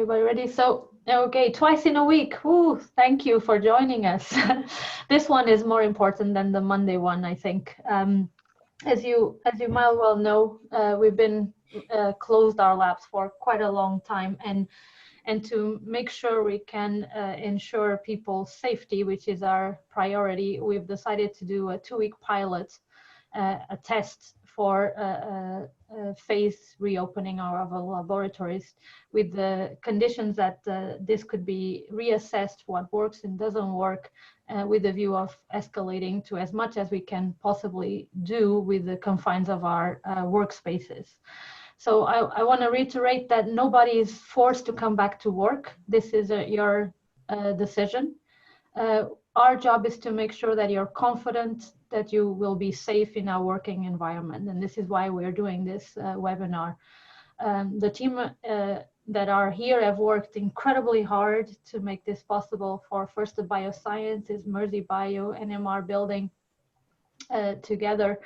Everybody ready? So, okay, twice in a week. Ooh, thank you for joining us. This one is more important than the Monday one, I think. As you might well know, we've been closed our labs for quite a long time, and to make sure we can ensure people's safety, which is our priority, we've decided to do a 2-week pilot, a test for phase reopening of our laboratories, with the conditions that this could be reassessed, what works and doesn't work, with the view of escalating to as much as we can possibly do with the confines of our workspaces. So I want to reiterate that nobody is forced to come back to work. This is your decision. Our job is to make sure that you're confident that you will be safe in our working environment. And this is why we're doing this webinar. The team that are here have worked incredibly hard to make this possible, for first the Biosciences, Mersey Bio, NMR building together,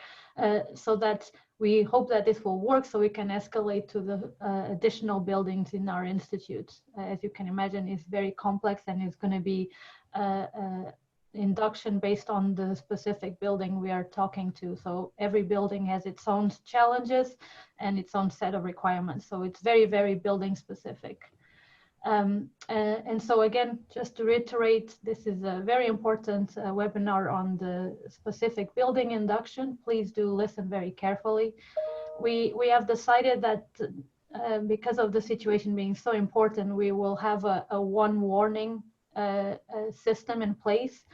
so that we hope that this will work, so we can escalate to the additional buildings in our institute. As you can imagine, it's very complex, and it's going to be induction based on the specific building we are talking to. So every building has its own challenges and its own set of requirements. So it's very, very building specific. And so again, just to reiterate, this is a very important webinar on the specific building induction. Please do listen very carefully. We have decided that because of the situation being so important, we will have a one warning system in place.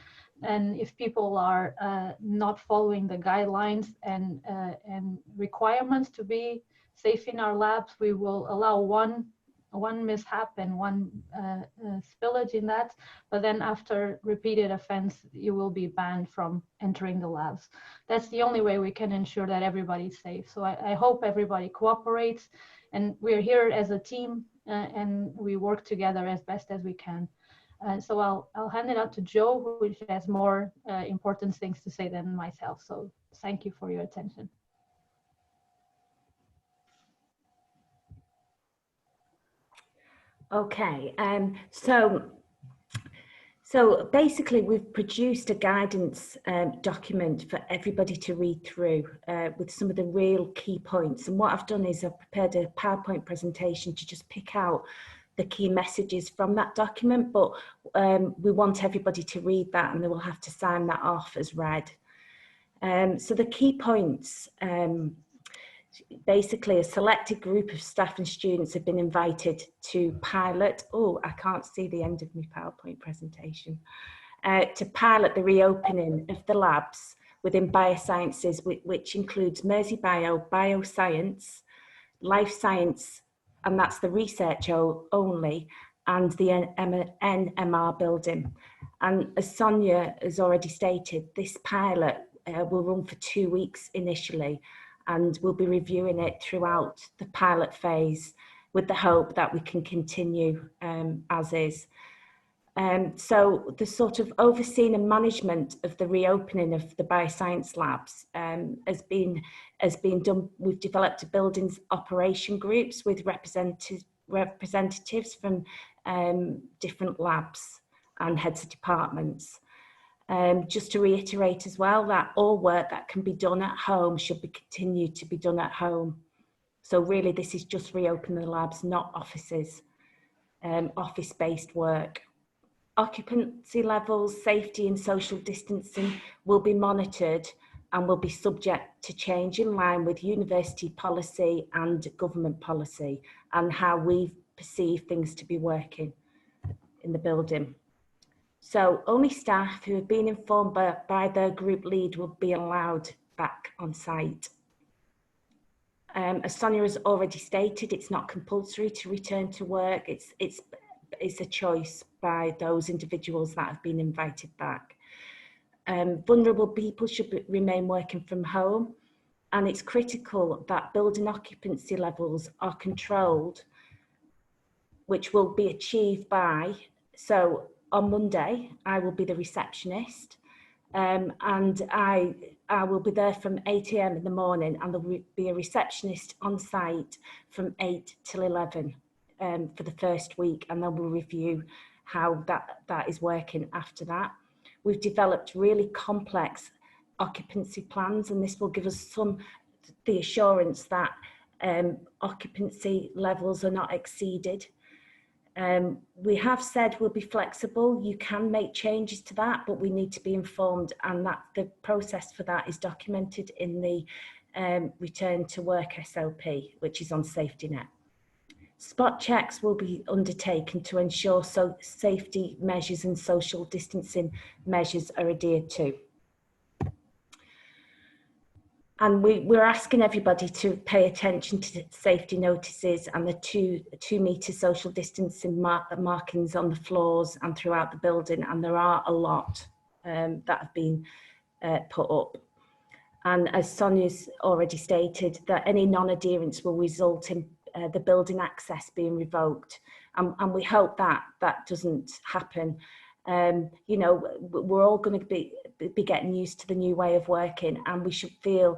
And if people are not following the guidelines and requirements to be safe in our labs, we will allow one mishap and one spillage in that, but then after repeated offense, you will be banned from entering the labs. That's the only way we can ensure that everybody's safe. So I hope everybody cooperates, and we're here as a team, and we work together as best as we can. So I'll hand it out to Joe, which has more important things to say than myself. So thank you for your attention. Okay, so basically we've produced a guidance document for everybody to read through with some of the real key points. And what I've done is I've prepared a PowerPoint presentation to just pick out the key messages from that document, but we want everybody to read that, and they will have to sign that off as read. So the key points, basically a selected group of staff and students have been invited to pilot, oh, I can't see the end of my PowerPoint presentation, to pilot the reopening of the labs within Biosciences, which includes Mersey Bio, Bioscience, Life Science, and that's the research only, and the NMR building. And as Sonia has already stated, this pilot will run for 2 weeks initially, and we'll be reviewing it throughout the pilot phase with the hope that we can continue as is. So the sort of overseeing and management of the reopening of the bioscience labs has been done. We've developed a buildings operation groups with representatives from different labs and heads of departments. Just to reiterate as well that all work that can be done at home should be continued to be done at home. So really this is just reopening the labs, not offices, office-based work. Occupancy levels, safety and social distancing will be monitored and will be subject to change in line with university policy and government policy and how we perceive things to be working in the building. So only staff who have been informed by their group lead will be allowed back on site. As Sonia has already stated, it's not compulsory to return to work. It's a choice by those individuals that have been invited back. Vulnerable people should remain working from home, and it's critical that building occupancy levels are controlled, which will be achieved by, so on Monday, I will be the receptionist, and I will be there from 8 AM in the morning, and there will be a receptionist on site from 8 till 11 for the first week, and then we'll review how that is working after that. We've developed really complex occupancy plans, and this will give us the assurance that occupancy levels are not exceeded. We have said we'll be flexible. You can make changes to that, but we need to be informed, and that the process for that is documented in the return to work SOP, which is on safety net. Spot checks will be undertaken to ensure safety measures and social distancing measures are adhered to. And we're asking everybody to pay attention to safety notices and the two metre social distancing markings on the floors and throughout the building. And there are a lot that have been put up. And as Sonia's already stated, that any non-adherence will result in the building access being revoked. And we hope that that doesn't happen. You know, we're all going to be getting used to the new way of working, and we should feel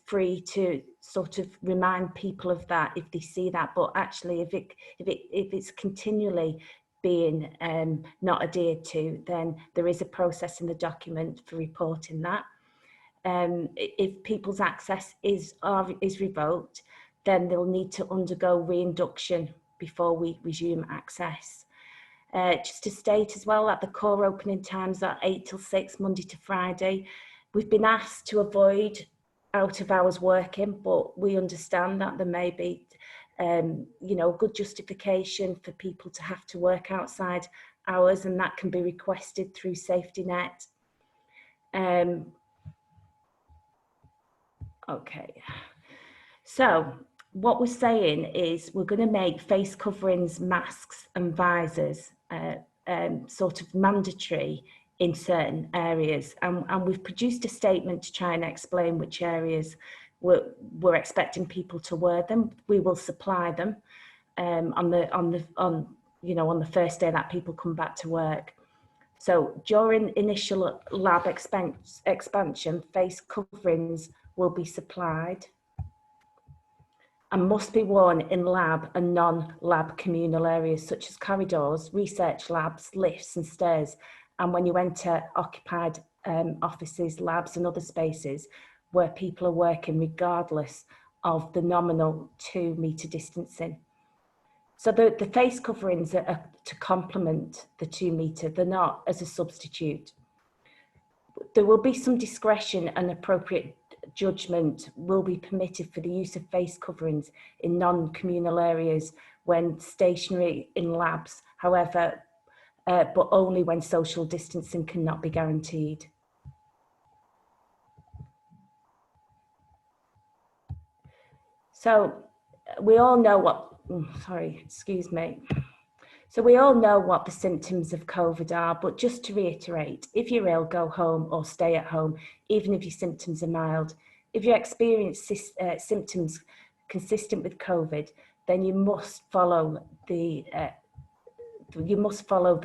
free to sort of remind people of that if they see that. But actually, if it's continually being not adhered to, then there is a process in the document for reporting that. If people's access is revoked, then they'll need to undergo reinduction before we resume access. Just to state as well that the core opening times are 8 till 6, Monday to Friday. We've been asked to avoid out of hours working, but we understand that there may be, you know, good justification for people to have to work outside hours, and that can be requested through safety net. Okay, so what we're saying is we're going to make face coverings, masks and visors sort of mandatory in certain areas, and we've produced a statement to try and explain which areas we're expecting people to wear them. We will supply them on the first day that people come back to work. So during initial lab expansion, face coverings will be supplied and must be worn in lab and non-lab communal areas such as corridors, research labs, lifts and stairs, and when you enter occupied offices, labs and other spaces where people are working regardless of the nominal 2 metre distancing. So the face coverings are to complement the 2 metre, they're not as a substitute. There will be some discretion and appropriate judgment will be permitted for the use of face coverings in non-communal areas when stationary in labs, however, but only when social distancing cannot be guaranteed. So we all know what, So we all know what the symptoms of COVID are, but just to reiterate, if you're ill, go home or stay at home, even if your symptoms are mild. If you experience symptoms consistent with COVID, then you must follow the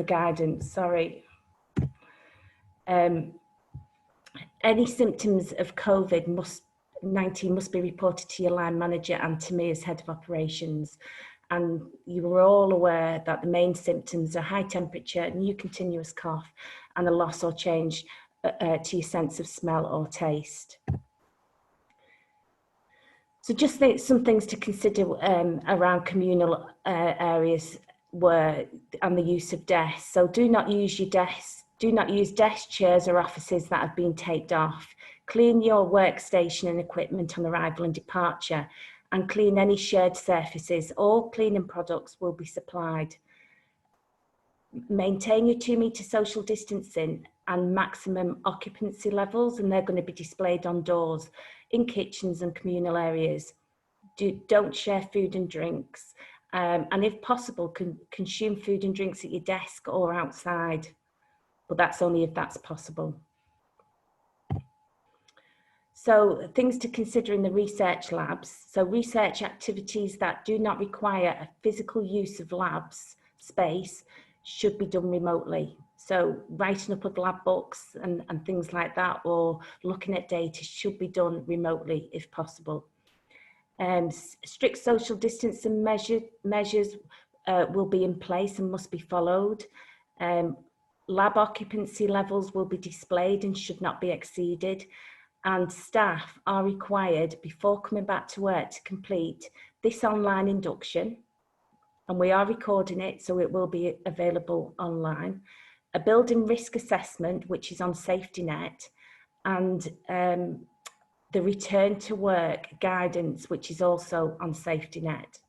guidance. Any symptoms of COVID-19 must be reported to your line manager and to me as head of operations. And you are all aware that the main symptoms are high temperature, new continuous cough, and a loss or change to your sense of smell or taste. So just some things to consider around communal areas and the use of desks. So do not use your desks. Do not use desks, chairs or offices that have been taped off. Clean your workstation and equipment on arrival and departure, and clean any shared surfaces. All cleaning products will be supplied. Maintain your 2 metre social distancing and maximum occupancy levels, and they're going to be displayed on doors in kitchens and communal areas. Don't share food and drinks, and if possible, consume food and drinks at your desk or outside, but that's only if that's possible. So things to consider in the research labs. So research activities that do not require a physical use of labs space should be done remotely. So writing up of lab books and things like that, or looking at data should be done remotely if possible. Strict social distancing measures will be in place and must be followed. Lab occupancy levels will be displayed and should not be exceeded. And staff are required before coming back to work to complete this online induction. And we are recording it, so it will be available online. A building risk assessment, which is on Safety Net, and the return to work guidance, which is also on Safety Net.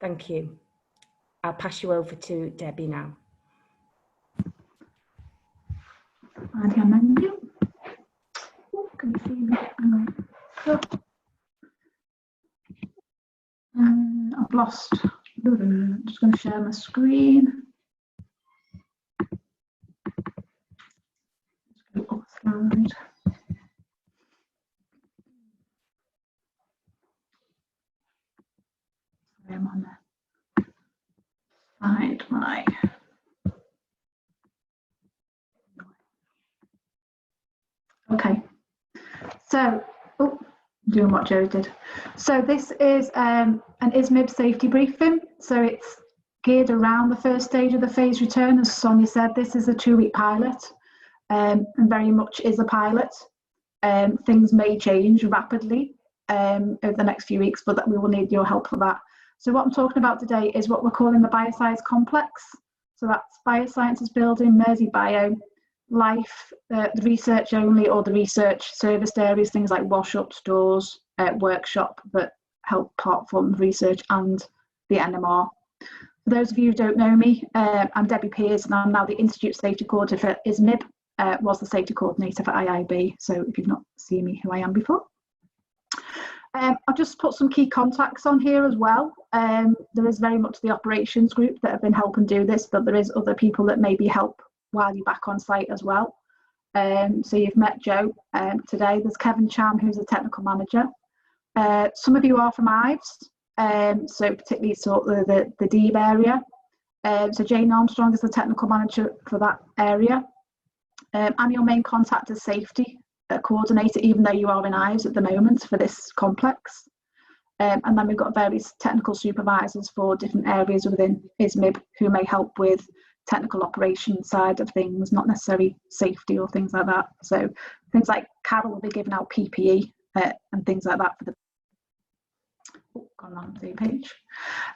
Thank you. I'll pass you over to Debbie now. Can you see me? I've lost. I'm just going to share my screen. Just go up a slide. Sorry, I'm on the slide. My. Okay. So, doing what Joe did. So this is an ISMIB safety briefing. So it's geared around the first stage of the phase return. As Sonia said, this is a 2-week pilot and very much is a pilot. Things may change rapidly over the next few weeks, but that we will need your help for that. So what I'm talking about today is what we're calling the Biosciences complex. So that's Biosciences building, Mersey Bio, Life, the research only or the research serviced areas, things like wash-up, stores, workshop that help part from research, and the NMR. For those of you who don't know me, I'm Debbie Pears and I'm now the Institute Safety Coordinator for ISMIB, was the Safety Coordinator for IIB, so if you've not seen me who I am before. I've just put some key contacts on here as well. There is very much the operations group that have been helping do this, but there is other people that maybe help while you're back on site as well. So you've met Joe today. There's Kevin Cham, who's a technical manager. Some of you are from IVES, so particularly sort of the DEEB area. So Jane Armstrong is the technical manager for that area. I'm your main contact as safety coordinator, even though you are in IVES at the moment for this complex. And then we've got various technical supervisors for different areas within ISMIB who may help with technical operation side of things, not necessarily safety or things like that. So things like Carol will be giving out PPE and things like that for the gone on the page.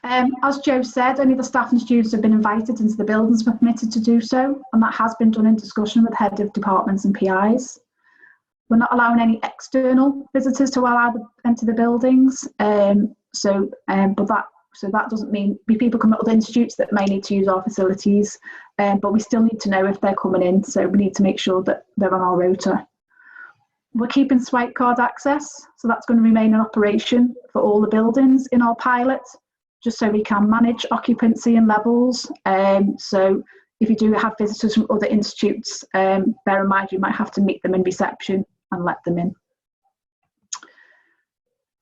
As Joe said, only the staff and students have been invited into the buildings, were permitted to do so, and that has been done in discussion with head of departments and PIs. We're not allowing any external visitors to enter the buildings. So that doesn't mean people come at other institutes that may need to use our facilities, but we still need to know if they're coming in. So we need to make sure that they're on our rota. We're keeping swipe card access, so that's going to remain in operation for all the buildings in our pilot, just so we can manage occupancy and levels. So if you do have visitors from other institutes, bear in mind you might have to meet them in reception and let them in.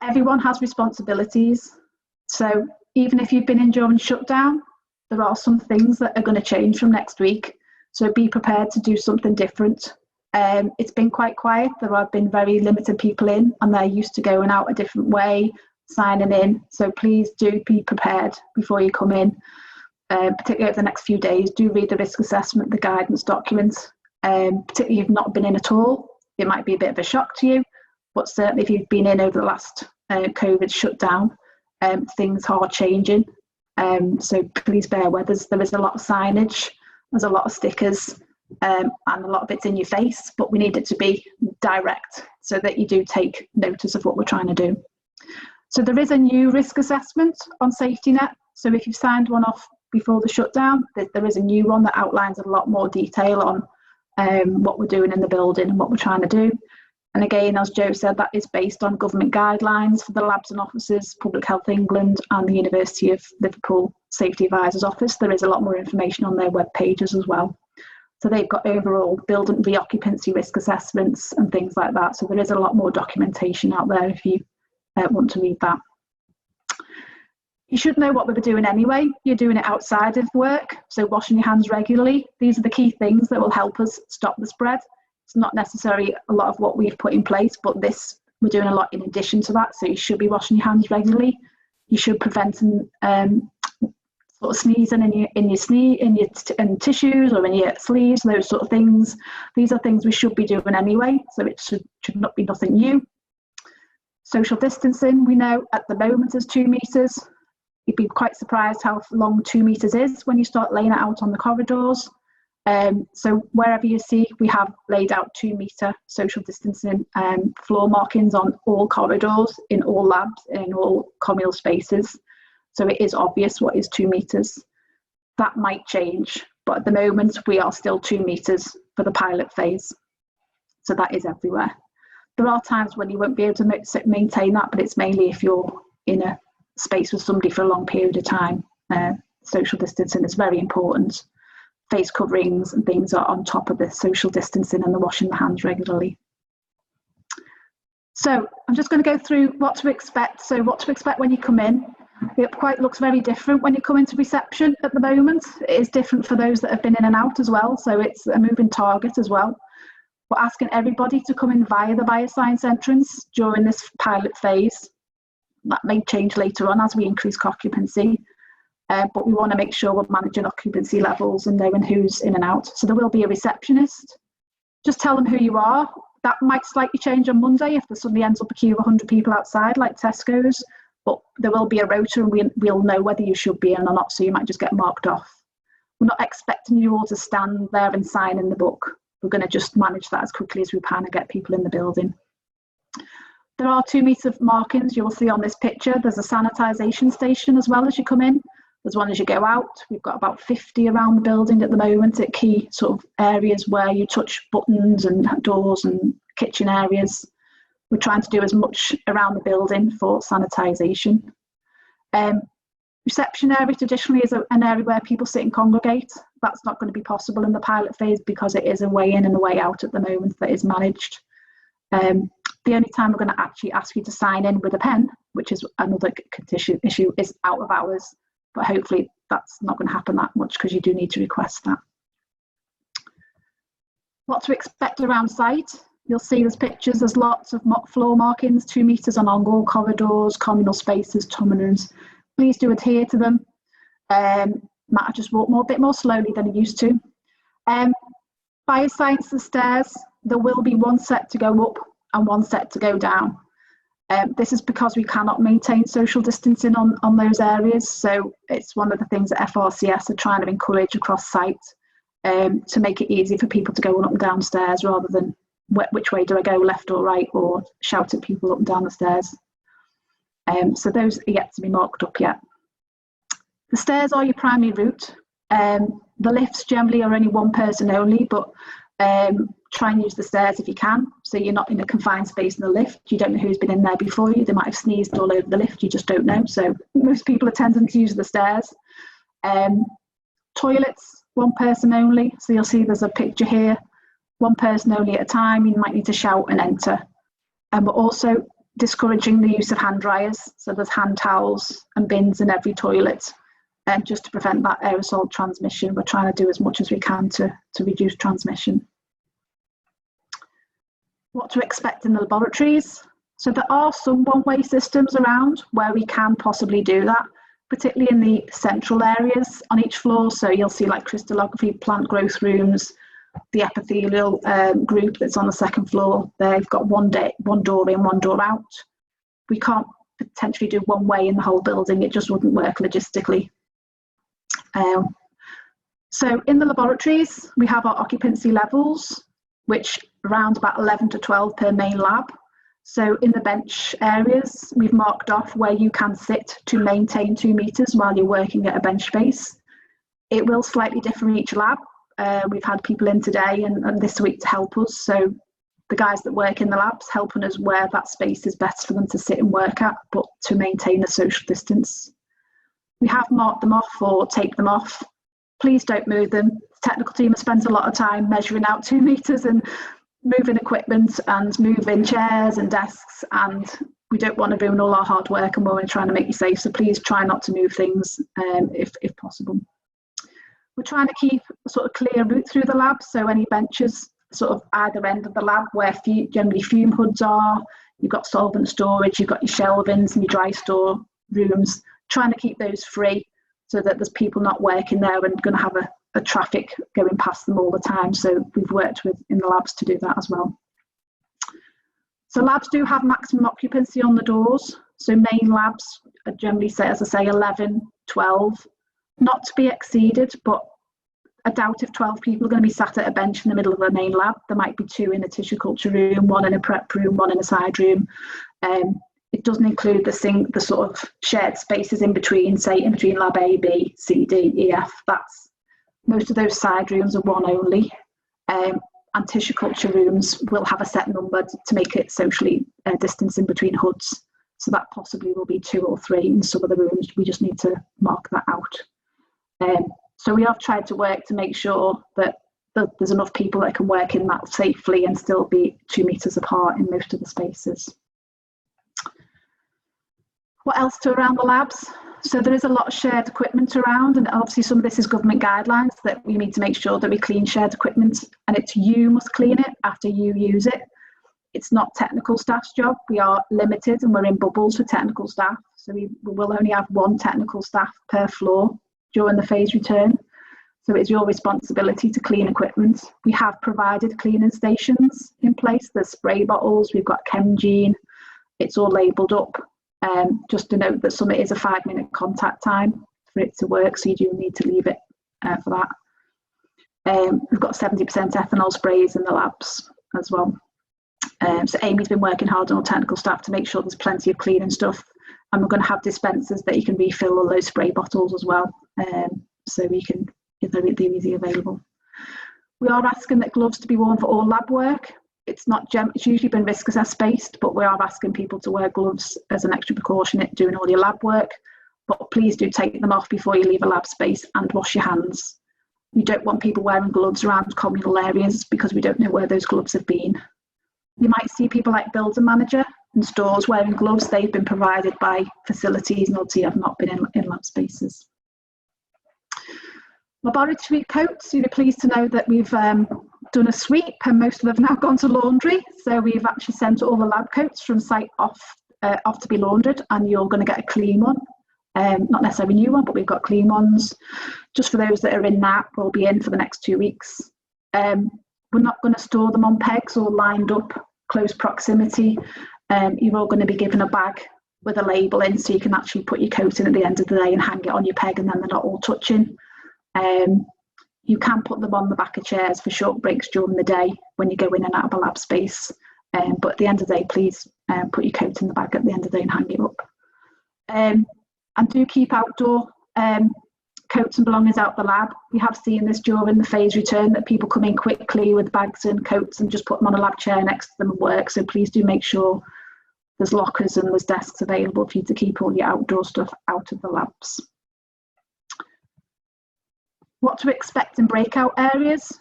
Everyone has responsibilities. So even if you've been in during shutdown, there are some things that are going to change from next week. So be prepared to do something different. It's been quite quiet. There have been very limited people in, and they're used to going out a different way, signing in. So please do be prepared before you come in, particularly over the next few days. Do read the risk assessment, the guidance documents. Particularly if you've not been in at all, it might be a bit of a shock to you, but certainly if you've been in over the last COVID shutdown, things are changing. So please bear with us. There is a lot of signage, there's a lot of stickers, and a lot of it's in your face, but we need it to be direct so that you do take notice of what we're trying to do. So there is a new risk assessment on Safety Net. So if you've signed one off before the shutdown, there is a new one that outlines a lot more detail on what we're doing in the building and what we're trying to do. And again, as Joe said, that is based on government guidelines for the labs and offices, Public Health England and the University of Liverpool Safety Advisors Office. There is a lot more information on their web pages as well. So they've got overall building reoccupancy risk assessments and things like that. So there is a lot more documentation out there if you want to read that. You should know what we're doing anyway. You're doing it outside of work, so washing your hands regularly. These are the key things that will help us stop the spread. It's not necessarily a lot of what we've put in place, but this we're doing a lot in addition to that. So you should be washing your hands regularly. You should prevent sort of sneezing in your tissues or in your sleeves, those sort of things. These are things we should be doing anyway, so it should not be nothing new. Social distancing, we know at the moment is 2 meters. You'd be quite surprised how long 2 meters is when you start laying it out on the corridors. So wherever you see, we have laid out 2 meter social distancing floor markings on all corridors, in all labs, in all communal spaces. So it is obvious what is 2 meters. That might change, but at the moment we are still 2 meters for the pilot phase. So that is everywhere. There are times when you won't be able to maintain that, but it's mainly if you're in a space with somebody for a long period of time. Social distancing is very important. Face coverings and things are on top of the social distancing and the washing the hands regularly. So I'm just going to go through what to expect. So what to expect when you come in. It quite looks very different when you come into reception at the moment. It is different for those that have been in and out as well. So it's a moving target as well. We're asking everybody to come in via the Bioscience entrance during this pilot phase. That may change later on as we increase occupancy. But we want to make sure we're managing occupancy levels and knowing who's in and out. So there will be a receptionist. Just tell them who you are. That might slightly change on Monday if there suddenly ends up a queue of 100 people outside, like Tesco's. But there will be a rota and we'll know whether you should be in or not, so you might just get marked off. We're not expecting you all to stand there and sign in the book. We're going to just manage that as quickly as we can and get people in the building. There are 2 meter markings you'll see on this picture. There's a sanitisation station as well as you come in. There's one as you go out. We've got about 50 around the building at the moment at key sort of areas where you touch buttons and doors and kitchen areas. We're trying to do as much around the building for sanitisation. Reception area traditionally is an area where people sit and congregate. That's not going to be possible in the pilot phase because it is a way in and a way out at the moment that is managed. The only time we're going to actually ask you to sign in with a pen, which is another issue, is out of hours. But hopefully that's not going to happen that much because you do need to request that. What to expect around site. You'll see there's pictures, there's lots of floor markings, 2 meters on all corridors, communal spaces, tunnels. Please do adhere to them. Matt just walk a bit more slowly than he used to. Biosciences stairs, there will be one set to go up and one set to go down. This is because we cannot maintain social distancing on those areas. So it's one of the things that FRCS are trying to encourage across site to make it easy for people to go up and down stairs rather than which way do I go, left or right, or shout at people up and down the stairs. So those are yet to be marked up yet. The stairs are your primary route. The lifts generally are only one person only, but try and use the stairs if you can, so you're not in a confined space in the lift. You don't know who's been in there before you. They might have sneezed all over the lift, you just don't know. So most people are tending to use the stairs. Toilets, one person only. So you'll see there's a picture here, one person only at a time. You might need to shout and enter. And we're also discouraging the use of hand dryers. So there's hand towels and bins in every toilet. And just to prevent that aerosol transmission, we're trying to do as much as we can to reduce transmission. What to expect in the laboratories. So there are some one-way systems around where we can possibly do that, particularly in the central areas on each floor. So you'll see like crystallography, plant growth rooms, the epithelial group that's on the second floor. They've got one door in, one door out. We can't potentially do one way in the whole building. It just wouldn't work logistically. So in the laboratories, we have our occupancy levels, which around about 11 to 12 per main lab. So in the bench areas, we've marked off where you can sit to maintain 2 meters while you're working at a bench space. It will slightly differ in each lab. We've had people in today and this week to help us. So the guys that work in the labs helping us where that space is best for them to sit and work at, but to maintain a social distance. We have marked them off or taped them off. Please don't move them. The technical team has spent a lot of time measuring out 2 meters and moving equipment and moving chairs and desks, and we don't want to ruin all our hard work and we're trying to make you safe. So please try not to move things if possible. We're trying to keep a sort of clear route through the lab. So any benches sort of either end of the lab where generally fume hoods are, you've got solvent storage, you've got your shelvings and your dry store rooms, trying to keep those free so that there's people not working there and going to have a traffic going past them all the time. So we've worked with in the labs to do that as well. So labs do have maximum occupancy on the doors. So main labs are generally say, as I say, 11, 12, not to be exceeded, but I doubt if 12 people are going to be sat at a bench in the middle of a main lab. There might be 2 in a tissue culture room, 1 in a prep room, 1 in a side room. It doesn't include the sort of shared spaces in between, say in between lab A, B, C, D, E, F. That's most of those side rooms are 1 only. And tissue culture rooms will have a set number to make it socially distancing between hoods. So that possibly will be 2 or 3 in some of the rooms. We just need to mark that out. So we have tried to work to make sure that there's enough people that can work in that safely and still be 2 meters apart in most of the spaces. What else to around the labs? So there is a lot of shared equipment around, and obviously some of this is government guidelines that we need to make sure that we clean shared equipment, and it's you must clean it after you use it. It's not technical staff's job. We are limited and we're in bubbles for technical staff. So we will only have 1 technical staff per floor during the phase return. So it's your responsibility to clean equipment. We have provided cleaning stations in place. There's spray bottles, we've got Chemgene, it's all labelled up. Just to note that it is a 5-minute contact time for it to work, so you do need to leave it for that. We've got 70% ethanol sprays in the labs as well. So Amy's been working hard on our technical staff to make sure there's plenty of cleaning stuff, and we're going to have dispensers that you can refill all those spray bottles as well, so we can if they're easily available. We are asking that gloves to be worn for all lab work. It's usually been risk assessed based, but we are asking people to wear gloves as an extra precaution at doing all your lab work. But please do take them off before you leave a lab space and wash your hands. We don't want people wearing gloves around communal areas because we don't know where those gloves have been. You might see people like building manager and stores wearing gloves. They've been provided by facilities and obviously have not been in lab spaces. Laboratory coats, you'll be pleased to know that we've done a sweep and most of them have now gone to laundry. So we've actually sent all the lab coats from site off to be laundered, and you're going to get a clean one. Not necessarily a new one, but we've got clean ones. Just for those that are in that, will be in for the next 2 weeks. We're not going to store them on pegs or lined up close proximity. You're all going to be given a bag with a label in, so you can actually put your coat in at the end of the day and hang it on your peg, and then they're not all touching. You can put them on the back of chairs for short breaks during the day when you go in and out of a lab space. But at the end of the day, please put your coat in the bag at the end of the day and hang it up. And do keep outdoor coats and belongings out the lab. We have seen this during the phase return, that people come in quickly with bags and coats and just put them on a lab chair next to them and work. So please do make sure there's lockers and there's desks available for you to keep all your outdoor stuff out of the labs. What to expect in breakout areas.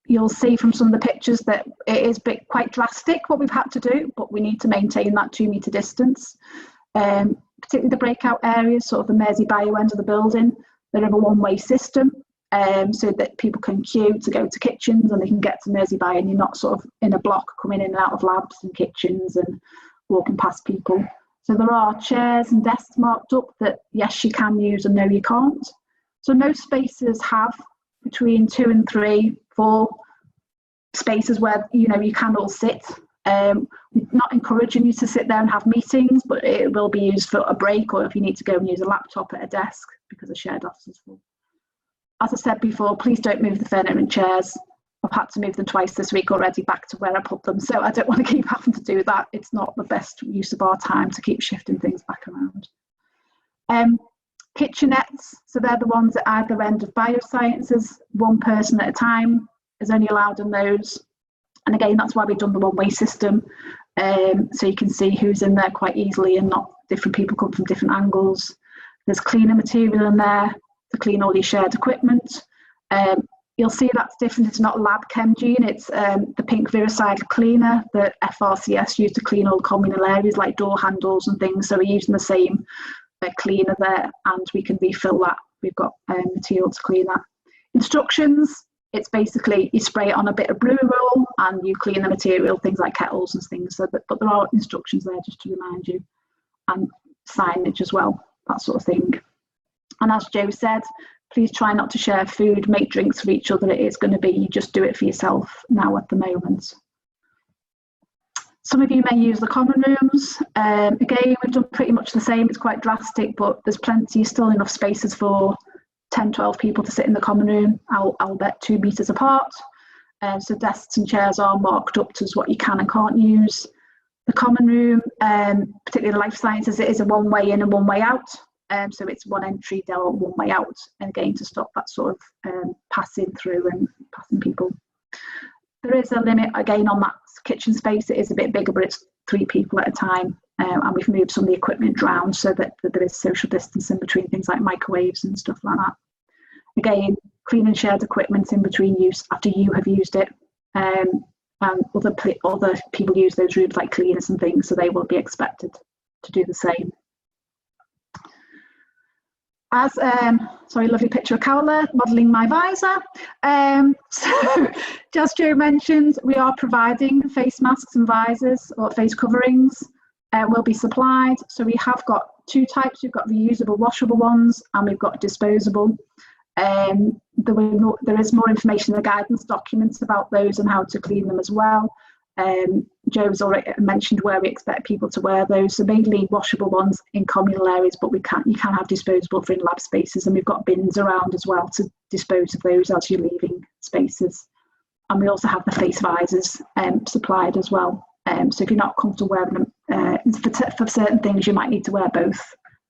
You'll see from some of the pictures that it is quite drastic what we've had to do, but we need to maintain that 2 metre distance. Particularly the breakout areas, sort of the Mersey bio end of the building, they have a one-way system so that people can queue to go to kitchens and they can get to Mersey bio, and you're not sort of in a block coming in and out of labs and kitchens and walking past people. So there are chairs and desks marked up that yes you can use and no you can't. So most spaces have between 2 and 3, 4 spaces where you can all sit. We're not encouraging you to sit there and have meetings, but it will be used for a break or if you need to go and use a laptop at a desk because the shared office is full. As I said before, please don't move the furniture and chairs. I've had to move them twice this week already back to where I put them, so I don't want to keep having to do that. It's not the best use of our time to keep shifting things back around. Kitchenettes, so they're the ones at either end of Biosciences. 1 person at a time is only allowed in those. And again, that's why we've done the one-way system. So you can see who's in there quite easily and not different people come from different angles. There's cleaner material in there to clean all your shared equipment. You'll see that's different. It's not lab Chemgene, it's the pink virucidal cleaner that FRCS used to clean all communal areas like door handles and things. So we're using the same cleaner there, and we can refill that. We've got material to clean that. Instructions, it's basically you spray it on a bit of blue roll and you clean the material, things like kettles and things. So but there are instructions there just to remind you, and signage as well, that sort of thing. And as Joe said, please try not to share food, make drinks for each other. It is going to be, you just do it for yourself now at the moment. Some of you may use the common rooms. Again, we've done pretty much the same. It's quite drastic, but there's plenty, still enough spaces for 10, 12 people to sit in the common room. I'll bet 2 meters apart. So desks and chairs are marked up to what you can and can't use. The common room, particularly the life sciences, it is a one way in and one way out. So it's one entry door, one way out. And again, to stop that sort of passing through and passing people. There is a limit again on that kitchen space. It is a bit bigger, but it's 3 people at a time. And we've moved some of the equipment around so that there is social distancing between things like microwaves and stuff like that. Again, clean and shared equipment in between use after you have used it. And other people use those rooms like cleaners and things, so they will be expected to do the same. As sorry, lovely picture of Cowler modelling my visor. So, just Joe mentioned, we are providing face masks and visors or face coverings. Will be supplied. So we have got 2 types. We've got reusable, washable ones, and we've got disposable. There is more information in the guidance documents about those and how to clean them as well. Joe's already mentioned where we expect people to wear those. So mainly washable ones in communal areas, but you can have disposable for in lab spaces, and we've got bins around as well to dispose of those as you're leaving spaces. And we also have the face visors supplied as well. So if you're not comfortable wearing them, for certain things you might need to wear both.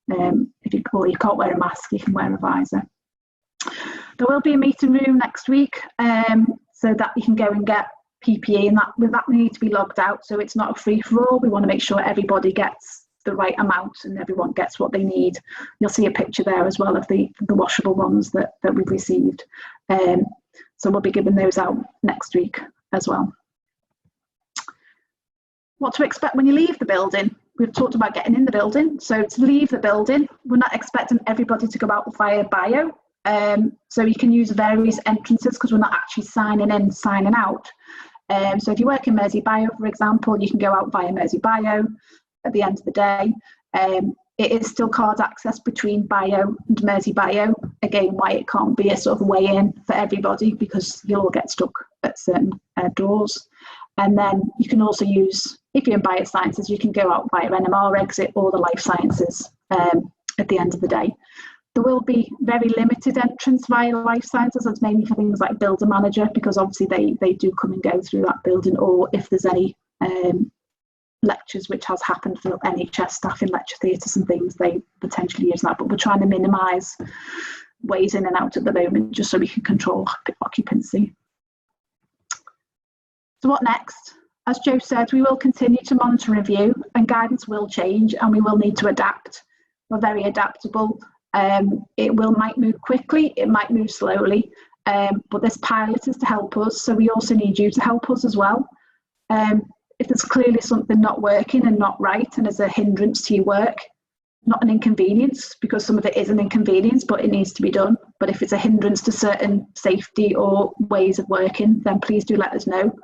If you can't wear a mask, you can wear a visor. There will be a meeting room next week, so that you can go and get PPE, and that will need to be logged out, so it's not a free-for-all. We want to make sure everybody gets the right amount and everyone gets what they need. You'll see a picture there as well of the washable ones that we've received. So we'll be giving those out next week as well. What to expect when you leave the building? We've talked about getting in the building. So to leave the building, we're not expecting everybody to go out via bio. So you can use various entrances because we're not actually signing in, signing out. So if you work in Mersey Bio, for example, you can go out via Mersey Bio at the end of the day. It is still card access between Bio and Mersey Bio. Again, why it can't be a sort of way in for everybody, because you'll all get stuck at certain doors. And then you can also use, if you're in Biosciences, you can go out via NMR exit or the Life Sciences at the end of the day. There will be very limited entrance via Life Sciences. That's mainly for things like builder manager, because obviously they do come and go through that building, or if there's any lectures, which has happened for NHS staff in lecture theatres and things, they potentially use that. But we're trying to minimise ways in and out at the moment, just so we can control occupancy. So what next? As Joe said, we will continue to monitor and review, and guidance will change, and we will need to adapt. We're very adaptable. It might move quickly, it might move slowly, but this pilot is to help us, so we also need you to help us as well. If there's clearly something not working and not right and is a hindrance to your work, not an inconvenience, because some of it is an inconvenience, but it needs to be done. But if it's a hindrance to certain safety or ways of working, then please do let us know.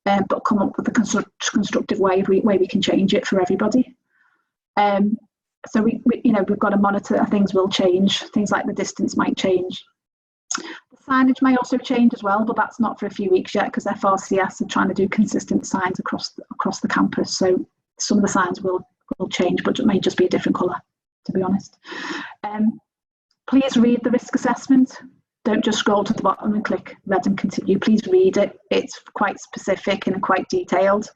But come up with a constructive way we can change it for everybody. So we've got to monitor. Things will change. Things like the distance might change. The signage may also change as well, but that's not for a few weeks yet, because FRCS are trying to do consistent signs across the campus. So some of the signs will change, but it may just be a different colour, to be honest. Please read the risk assessment. Don't just scroll to the bottom and click read and continue. Please read it. It's quite specific and quite detailed,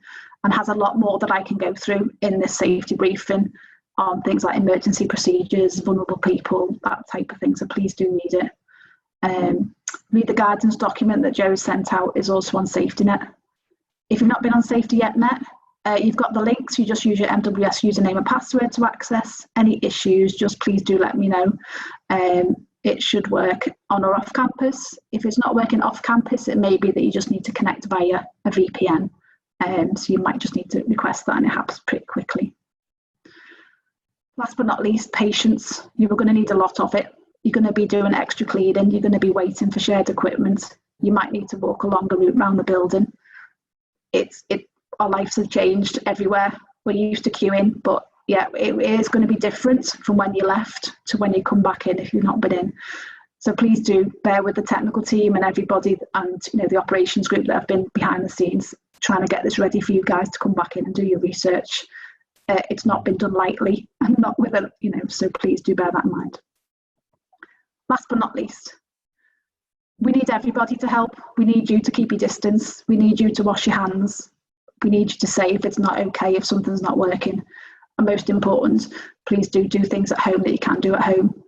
and has a lot more that I can go through in this safety briefing on things like emergency procedures, vulnerable people, that type of thing. So please do read it. Read the guidance document that Joe sent out, is also on SafetyNet. If you've not been on SafetyNet, you've got the links. You just use your MWS username and password to access. Any issues, just please do let me know. It should work on or off campus. If it's not working off campus, it may be that you just need to connect via a VPN. So you might just need to request that, and it happens pretty quickly. Last but not least, patience. You're going to need a lot of it. You're going to be doing extra cleaning. You're going to be waiting for shared equipment. You might need to walk a longer route around the building. Our lives have changed everywhere. We're used to queuing, but yeah, it is going to be different from when you left to when you come back in if you've not been in. So please do bear with the technical team and everybody, and the operations group that have been behind the scenes trying to get this ready for you guys to come back in and do your research. It's not been done lightly, and not with a, so please do bear that in mind. Last but not least, we need everybody to help. We need you to keep your distance. We need you to wash your hands. We need you to say if it's not okay, if something's not working. And most important, please do things at home that you can do at home.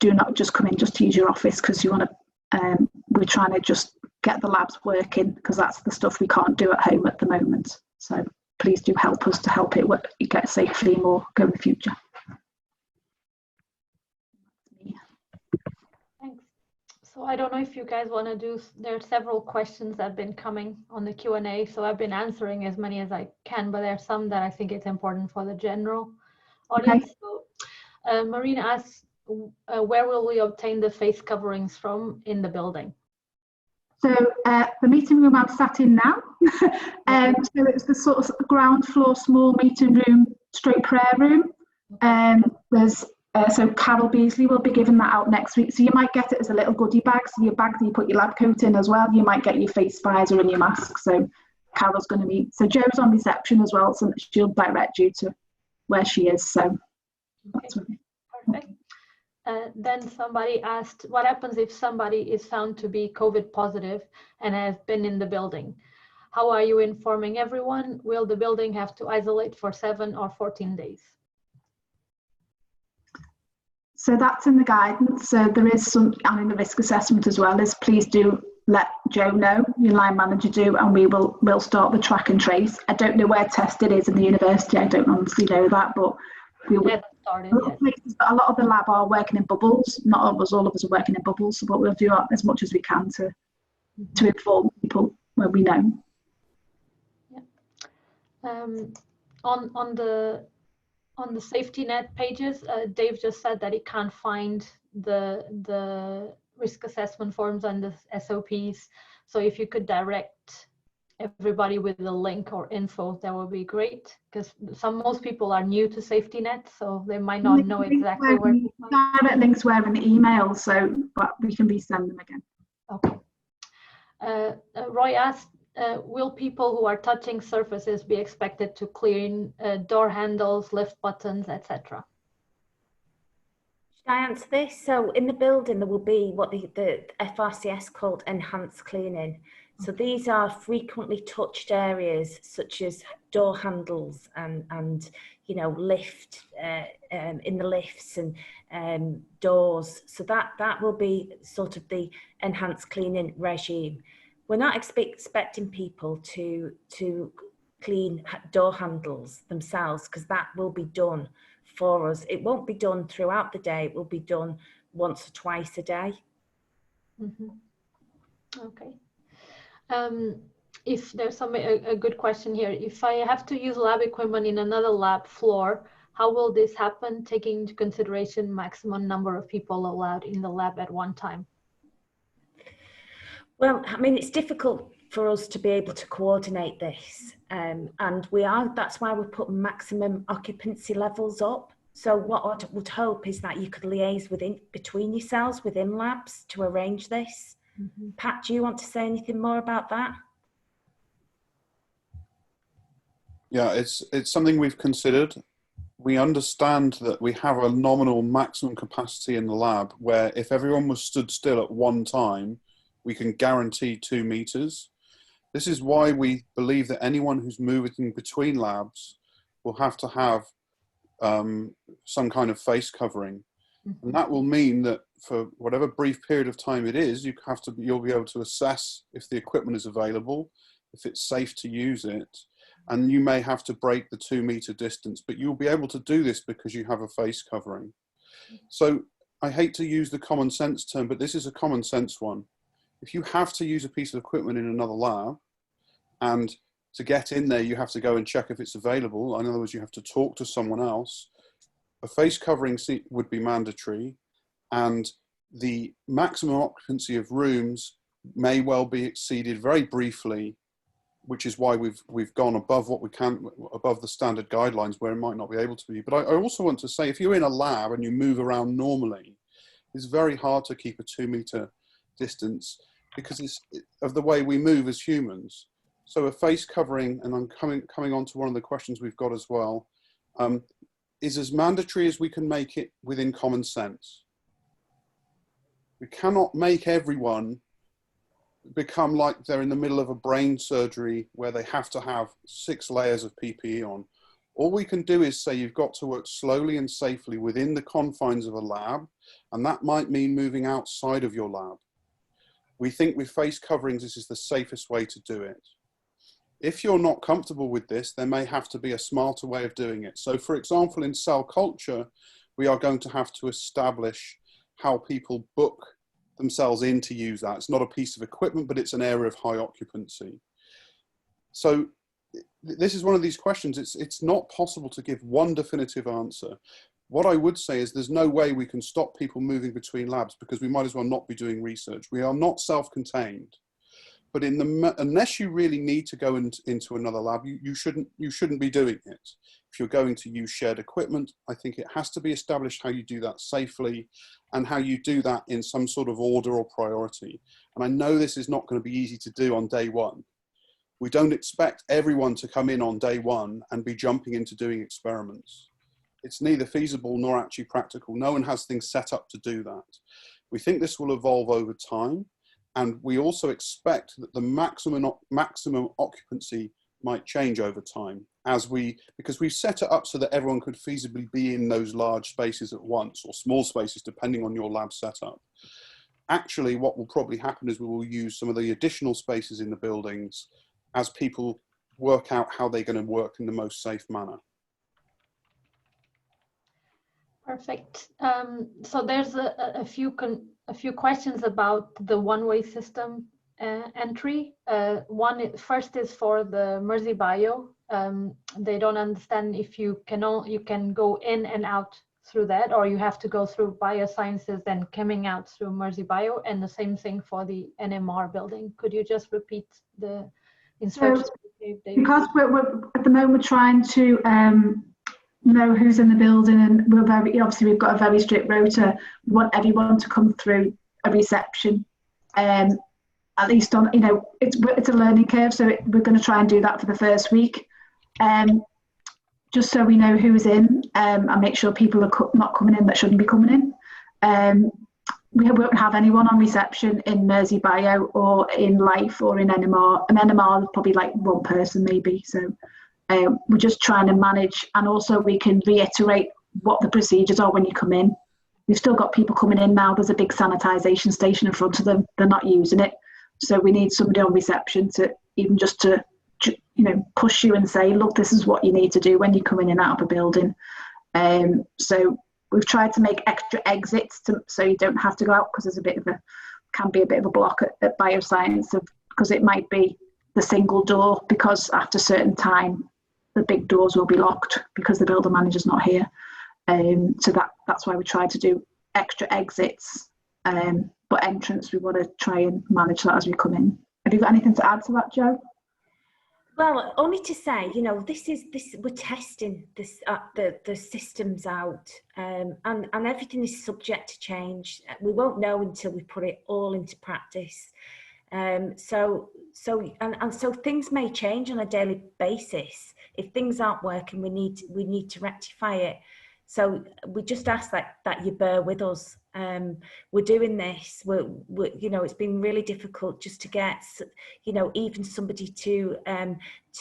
Do not just come in just to use your office because you want to, we're trying to just get the labs working, because that's the stuff we can't do at home at the moment. So please do help us to help it get safely more go in the future. Thanks. So I don't know if you guys want to do, there are several questions that have been coming on the Q&A, so I've been answering as many as I can, but there are some that I think it's important for the general audience. Okay. So Marina asks, where will we obtain the face coverings from in the building? So the meeting room I'm sat in now, so it's the sort of ground floor small meeting room stroke prayer room. There's so Carol Beasley will be giving that out next week. So you might get it as a little goodie bag. So your bag that you put your lab coat in as well. You might get your face visor and your mask. So Carol's going to meet. So Jo's on reception as well, so she'll direct you to where she is. So that's perfect. Then somebody asked, what happens if somebody is found to be COVID positive and has been in the building? How are you informing everyone? Will the building have to isolate for 7 or 14 days? So that's in the guidance. So there is some, and in the risk assessment as well, is please do let Jo know, your line manager do, and we'll start the track and trace. I don't know where tested is in the university. I don't honestly know that, but we will. A lot of the lab are working in bubbles. Not all of us are working in bubbles, but we'll do as much as we can to inform people where we know. Yeah. On the safety net pages, Dave just said that he can't find the risk assessment forms and the SOPs. So if you could direct everybody with the link or info, that would be great, because most people are new to safety net, so they might not know exactly where to find. Direct links were in the email, so but we can resend them again. Okay. Roy asked, will people who are touching surfaces be expected to clean door handles, lift buttons, etc.? Should I answer this? So in the building, there will be what the FRCS called enhanced cleaning. So these are frequently touched areas such as door handles and lift in the lifts and doors. So that will be sort of the enhanced cleaning regime. We're not expecting people to clean door handles themselves, because that will be done for us. It won't be done throughout the day. It will be done once or twice a day. Mm-hmm. Okay. If there's a good question here, if I have to use lab equipment in another lab floor, how will this happen, taking into consideration maximum number of people allowed in the lab at one time? Well, I mean, it's difficult for us to be able to coordinate this, and that's why we're putting maximum occupancy levels up. So what I would hope is that you could liaise between yourselves within labs to arrange this. Mm-hmm. Pat, do you want to say anything more about that? Yeah, it's something we've considered. We understand that we have a nominal maximum capacity in the lab where if everyone was stood still at one time, we can guarantee 2 meters. This is why we believe that anyone who's moving between labs will have to have some kind of face covering. And that will mean that for whatever brief period of time it is, you'll be able to assess if the equipment is available, if it's safe to use it, and you may have to break the 2 meter distance, but you'll be able to do this because you have a face covering. So I hate to use the common sense term, but this is a common sense one. If you have to use a piece of equipment in another lab, and to get in there, you have to go and check if it's available. In other words, you have to talk to someone else. A face covering would be mandatory, and the maximum occupancy of rooms may well be exceeded very briefly, which is why we've gone above what we can, above the standard guidelines where it might not be able to be. But I also want to say, if you're in a lab and you move around normally, it's very hard to keep a 2-meter distance because of the way we move as humans. So a face covering, and I'm coming on to one of the questions we've got as well, is as mandatory as we can make it within common sense. We cannot make everyone become like they're in the middle of a brain surgery where they have to have 6 layers of PPE on. All we can do is say you've got to work slowly and safely within the confines of a lab, and that might mean moving outside of your lab. We think with face coverings, this is the safest way to do it. If you're not comfortable with this, there may have to be a smarter way of doing it. So for example, in cell culture, we are going to have to establish how people book themselves in to use that. It's not a piece of equipment, but it's an area of high occupancy. So this is one of these questions. It's not possible to give one definitive answer. What I would say is there's no way we can stop people moving between labs because we might as well not be doing research. We are not self-contained. But unless you really need to go into another lab, you shouldn't be doing it. If you're going to use shared equipment, I think it has to be established how you do that safely and how you do that in some sort of order or priority. And I know this is not going to be easy to do on day one. We don't expect everyone to come in on day one and be jumping into doing experiments. It's neither feasible nor actually practical. No one has things set up to do that. We think this will evolve over time. And we also expect that the maximum occupancy might change over time because we've set it up so that everyone could feasibly be in those large spaces at once or small spaces, depending on your lab setup. Actually, what will probably happen is we will use some of the additional spaces in the buildings as people work out how they're going to work in the most safe manner. Perfect. So there's a few questions about the one-way system entry. First is for the Mersey Bio. They don't understand if you can go in and out through that, or you have to go through Biosciences and coming out through Mersey Bio, and the same thing for the NMR building. Could you just repeat the instructions? Because we're at the moment we're trying to know who's in the building, and obviously we've got a very strict rota. We want everyone to come through a reception, at least on, it's a learning curve, so we're going to try and do that for the first week, just so we know who's in, and make sure people are not coming in that shouldn't be coming in. We won't have anyone on reception in Mersey Bio or in Life or in NMR. And NMR is probably like one person maybe, so we're just trying to manage, and also we can reiterate what the procedures are when you come in. We've still got people coming in now. There's a big sanitisation station in front of them. They're not using it. So we need somebody on reception to even just to, push you and say, look, this is what you need to do when you come in and out of a building. So we've tried to make extra exits so you don't have to go out, because there's can be a bit of a block at Bioscience, because it might be the single door, because after a certain time, the big doors will be locked because the building manager's not here. So that's why we try to do extra exits, but entrance, we want to try and manage that as we come in. Have you got anything to add to that, Joe? Well, only to say, we're testing this, the systems out, and everything is subject to change. We won't know until we put it all into practice. So things may change on a daily basis. If things aren't working, we need to rectify it. So we just ask that you bear with us. We're doing this. We're it's been really difficult just to get, even somebody to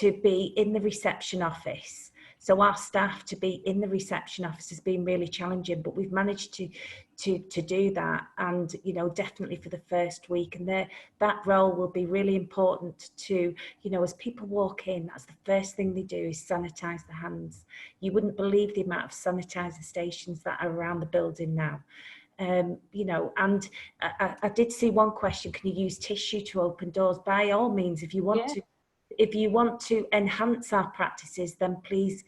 be in the reception office. So our staff to be in the reception office has been really challenging, but we've managed to do that, and definitely for the first week, and that role will be really important to, as people walk in, that's the first thing they do is sanitize their hands. You wouldn't believe the amount of sanitizer stations that are around the building now. And I did see one question: can you use tissue to open doors? By all means, if you want to. If you want to enhance our practices, then please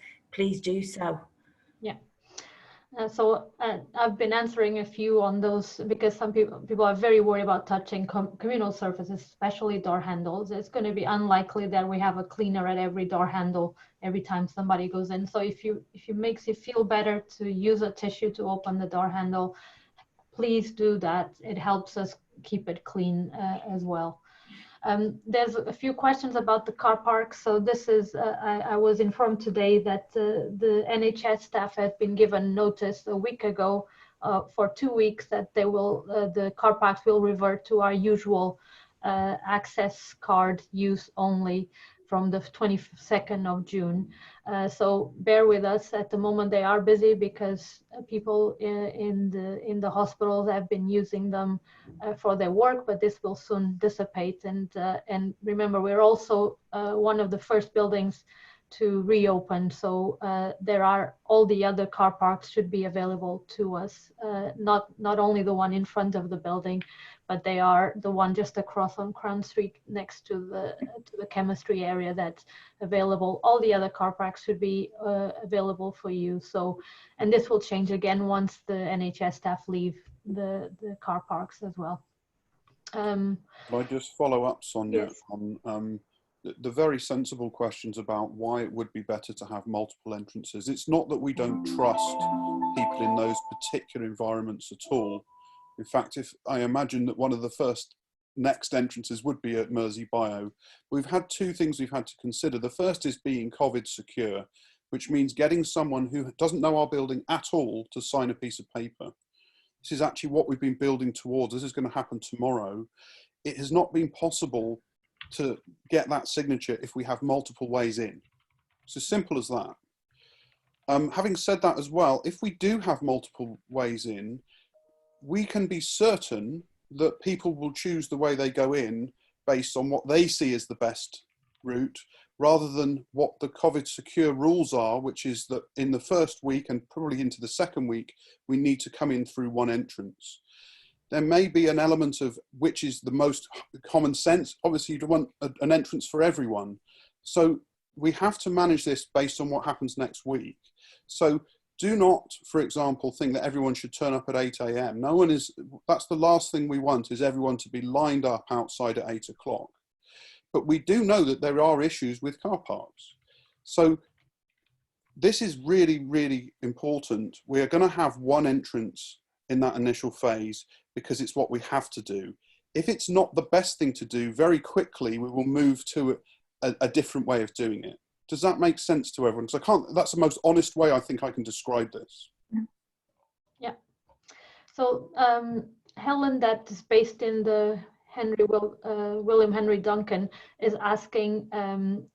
do so. Yeah. I've been answering a few on those because some people are very worried about touching communal surfaces, especially door handles. It's going to be unlikely that we have a cleaner at every door handle every time somebody goes in. So if it makes you feel better to use a tissue to open the door handle, please do that. It helps us keep it clean as well. There's a few questions about the car park. So this is, I was informed today that the NHS staff had been given notice a week ago for 2 weeks that they will, the car parks will revert to our usual access card use only from the 22nd of June. So bear with us. At the moment they are busy because people in the hospitals have been using them for their work, but this will soon dissipate. And remember, we're also one of the first buildings to reopen. So there are all the other car parks should be available to us, not only the one in front of the building, but they are the one just across on Crown Street next to the chemistry area that's available. All the other car parks should be available for you. So, and this will change again once the NHS staff leave the car parks as well. Can I just follow up, Sonia, Yes. on the very sensible questions about why it would be better to have multiple entrances. It's not that we don't trust people in those particular environments at all. In fact, if I imagine that one of the first next entrances would be at Mersey Bio, we've had two things we've had to consider. The first is being COVID secure, which means getting someone who doesn't know our building at all to sign a piece of paper. This is actually what we've been building towards. This is going to happen tomorrow. It has not been possible to get that signature if we have multiple ways in. It's as simple as that. Having said that as well, if we do have multiple ways in, we can be certain that people will choose the way they go in based on what they see as the best route, rather than what the COVID secure rules are, which is that in the first week and probably into the second week, we need to come in through one entrance. There may be an element of which is the most common sense. Obviously, you'd want an entrance for everyone. So we have to manage this based on what happens next week. So do not, for example, think that everyone should turn up at 8 AM. No one is, that's the last thing we want, is everyone to be lined up outside at 8 o'clock. But we do know that there are issues with car parks. So this is really, really important. We are going to have one entrance in that initial phase because it's what we have to do. If it's not the best thing to do, very quickly we will move to a different way of doing it. Does that make sense to everyone? So that's the most honest way I think I can describe this. Yeah. So Helen, that is based in the William Henry Duncan, is asking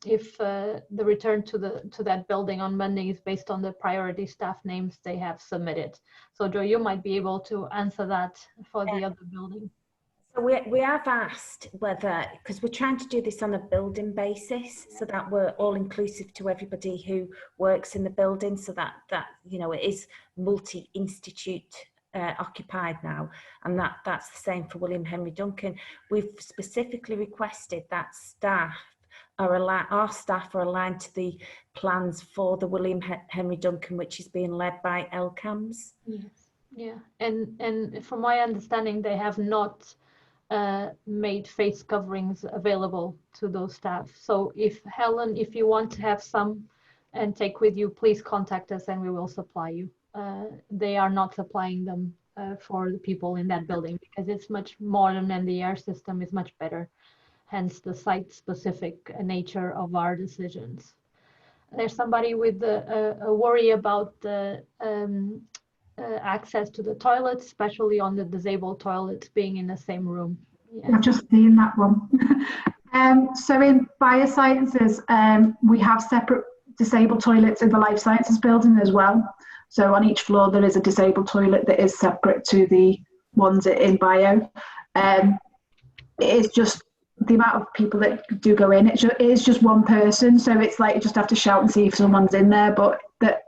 if the return to that building on Monday is based on the priority staff names they have submitted. So Joe, you might be able to answer that for the other building. So we have asked whether, because we're trying to do this on a building basis, so that we're all inclusive to everybody who works in the building, so that you know, it is multi-institute occupied now, and that's the same for William Henry Duncan. We've specifically requested that our staff are aligned to the plans for the William Henry Duncan, which is being led by LCAMS. Yes, yeah, and from my understanding, they have not made face coverings available to those staff. So if Helen, if you want to have some and take with you, please contact us and we will supply you. They are not supplying them for the people in that building because it's much modern and the air system is much better, hence the site-specific nature of our decisions. There's somebody with a worry about the access to the toilets, especially on the disabled toilets being in the same room. Yeah. I've just seen that one. So in Biosciences, we have separate disabled toilets in the Life Sciences building as well. So on each floor there is a disabled toilet that is separate to the ones in Bio. It is just the amount of people that do go in. It is just one person, so it's like you just have to shout and see if someone's in there. But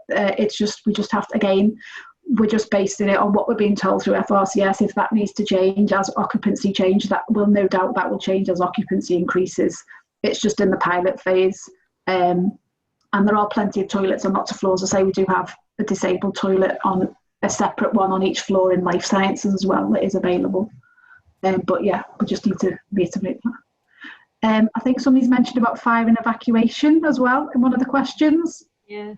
it's just, we just have to, again, we're just basing it on what we're being told through FRCS. If that needs to change as occupancy change, that will no doubt that will change as occupancy increases. It's just in the pilot phase. And there are plenty of toilets on lots of floors. I say we do have a disabled toilet on a separate one on each floor in life sciences as well that is available. But yeah, we just need to reiterate that. I think somebody's mentioned about fire and evacuation as well in one of the questions. Yeah.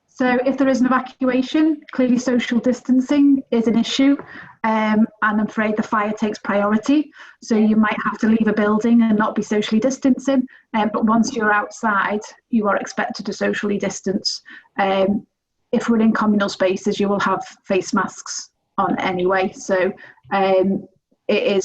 So if there is an evacuation, clearly social distancing is an issue, and I'm afraid the fire takes priority. So you might have to leave a building and not be socially distancing, but once you're outside, you are expected to socially distance. If we're in communal spaces, you will have face masks on anyway. So it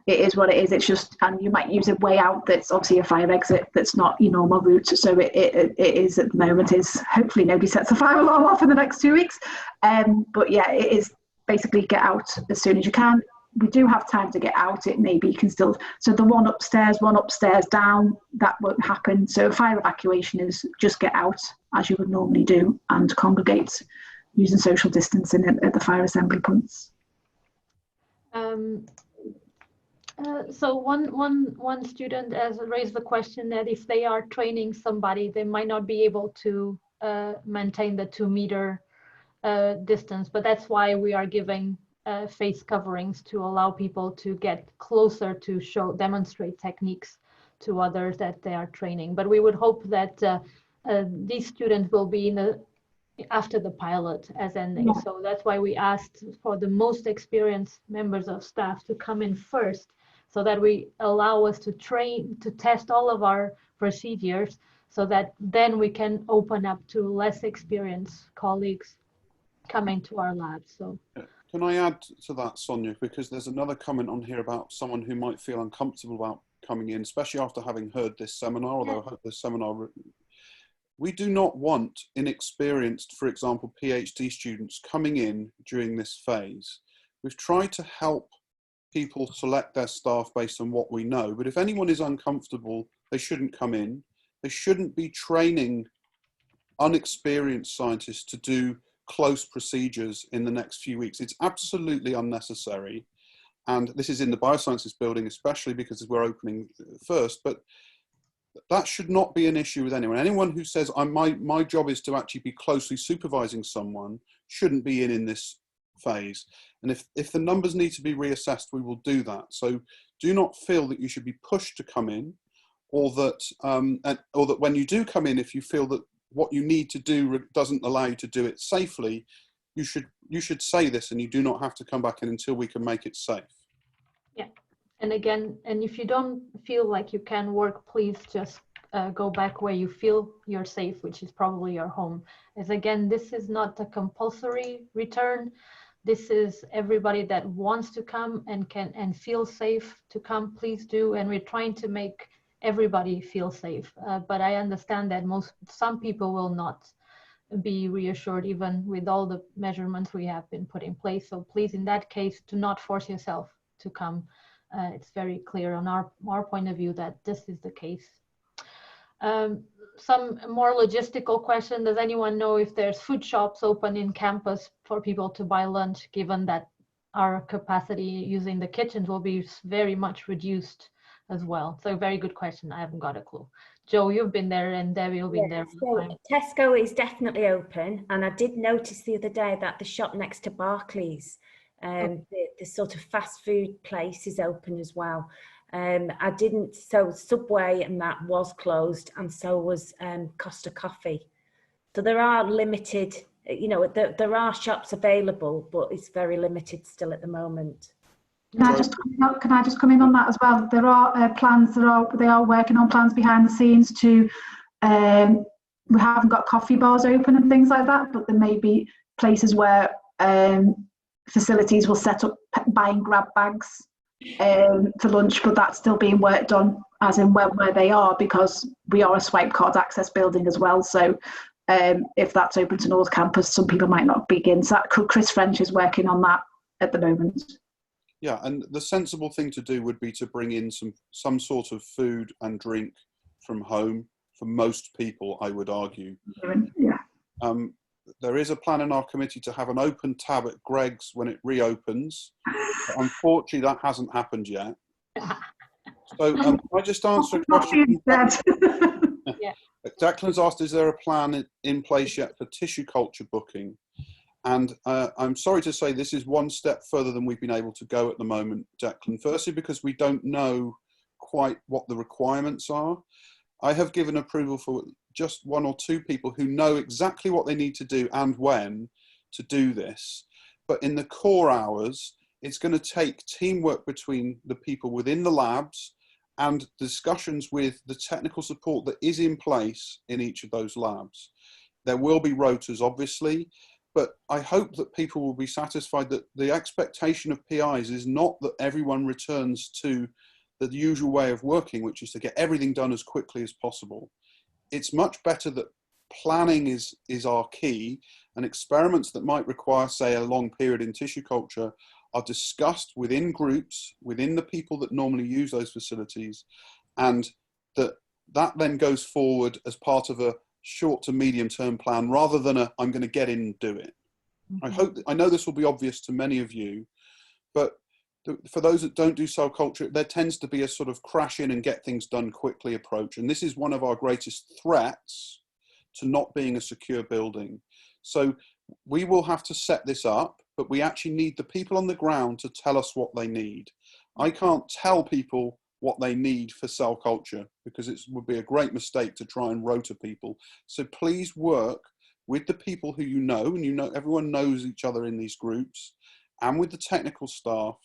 is what it is. It's just, and you might use a way out that's obviously a fire exit that's not your normal route. So it is at the moment is hopefully nobody sets a fire alarm off in the next 2 weeks. But yeah, it is basically get out as soon as you can. We do have time to get out. It maybe you can still, so the one upstairs down, that won't happen. So fire evacuation is just get out as you would normally do and congregate using social distancing at the fire assembly points. So one student has raised the question that if they are training somebody, they might not be able to maintain the 2 meter distance, but that's why we are giving face coverings to allow people to get closer to demonstrate techniques to others that they are training. But we would hope that these students will be after the pilot as ending. Yeah. So that's why we asked for the most experienced members of staff to come in first, so that we allow us to train, to test all of our procedures, so that then we can open up to less experienced colleagues coming to our labs. So can I add to that, Sonia, because there's another comment on here about someone who might feel uncomfortable about coming in, especially after having heard this seminar, although I hope this seminar, we do not want inexperienced, for example, PhD students coming in during this phase. We've tried to help people select their staff based on what we know, but if anyone is uncomfortable, they shouldn't come in. They shouldn't be training unexperienced scientists to do close procedures in the next few weeks. It's absolutely unnecessary. And this is in the Biosciences building, especially because we're opening first, but that should not be an issue with anyone. Anyone who says, my job is to actually be closely supervising someone shouldn't be in this phase. And if the numbers need to be reassessed, we will do that. So do not feel that you should be pushed to come in, or that when you do come in, if you feel that what you need to do doesn't allow you to do it safely, you should say this, and you do not have to come back in until we can make it safe. Yeah. And again, and if you don't feel like you can work, please just go back where you feel you're safe, which is probably your home. As again, this is not a compulsory return. This is everybody that wants to come and can and feel safe to come, please do. And we're trying to make everybody feel safe. But I understand that some people will not be reassured, even with all the measurements we have been put in place. So please, in that case, do not force yourself to come. It's very clear on our point of view that this is the case. Some more logistical question. Does anyone know if there's food shops open in campus for people to buy lunch, given that our capacity using the kitchens will be very much reduced as well? So a very good question. I haven't got a clue. Joe, you've been there, and Debbie will be there. So Tesco is definitely open, and I did notice the other day that the shop next to Barclays, the sort of fast food place, is open as well. So Subway and that was closed, and so was Costa Coffee. So there are limited, there are shops available, but it's very limited still at the moment. Can I just come in on that as well? There are plans. They are working on plans behind the scenes to. We haven't got coffee bars open and things like that, but there may be places where facilities will set up buying grab bags for lunch, but that's still being worked on, as in where they are, because we are a swipe card access building as well. So if that's open to North Campus, some people might not begin. So Chris French is working on that at the moment. Yeah, and the sensible thing to do would be to bring in some sort of food and drink from home for most people, I would argue. Yeah. There is a plan in our committee to have an open tab at Greg's when it reopens. But unfortunately, that hasn't happened yet. So I just answer a question. Yeah. Declan's asked, is there a plan in place yet for tissue culture booking? And I'm sorry to say this is one step further than we've been able to go at the moment, Declan. Firstly, because we don't know quite what the requirements are. I have given approval for just 1 or 2 people who know exactly what they need to do and when to do this. But in the core hours, it's going to take teamwork between the people within the labs and discussions with the technical support that is in place in each of those labs. There will be rotas, obviously, but I hope that people will be satisfied that the expectation of PIs is not that everyone returns to the usual way of working, which is to get everything done as quickly as possible. It's much better that planning is our key, and experiments that might require, say, a long period in tissue culture are discussed within groups, within the people that normally use those facilities, and that then goes forward as part of a short to medium term plan rather than a I'm going to get in and do it. I know this will be obvious to many of you, but for those that don't do cell culture, there tends to be a sort of crash in and get things done quickly approach. And this is one of our greatest threats to not being a secure building. So we will have to set this up, but we actually need the people on the ground to tell us what they need. I can't tell people what they need for cell culture because it would be a great mistake to try and rota people. So please work with the people who you know, and you know everyone knows each other in these groups, and with the technical staff.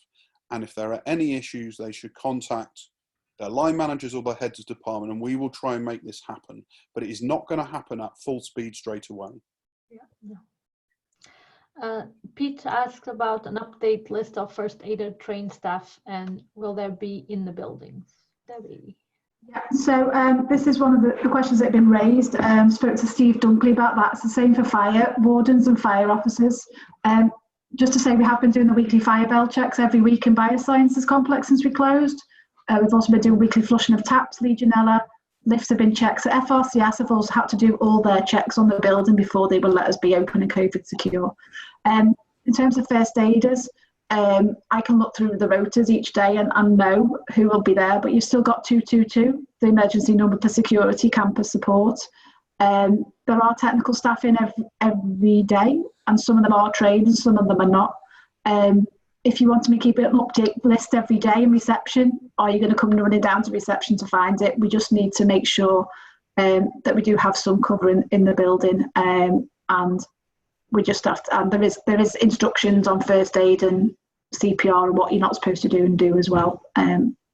And if there are any issues, they should contact their line managers or their heads of department, and we will try and make this happen. But it is not going to happen at full speed straight away. Yeah, no. Pete asked about an update list of first aider trained staff, and will there be in the buildings? Debbie. Yeah, so this is one of the questions that have been raised. Spoke to Steve Dunkley about that. It's the same for fire wardens and fire officers. Just to say, we have been doing the weekly fire bell checks every week in Biosciences complex since we closed. We've also been doing weekly flushing of taps, Legionella, lifts have been checked. So FRCS have also had to do all their checks on the building before they will let us be open and COVID secure. In terms of first aiders, I can look through the rotas each day and know who will be there, but you've still got 222, the emergency number for security campus support. There are technical staff in every day, and some of them are trained and some of them are not. If you want to keep an update list every day in reception, or you're going to come running down to reception to find it, we just need to make sure that we do have some cover in the building, and we just have to, and there is instructions on first aid and CPR and what you're not supposed to do and do as well,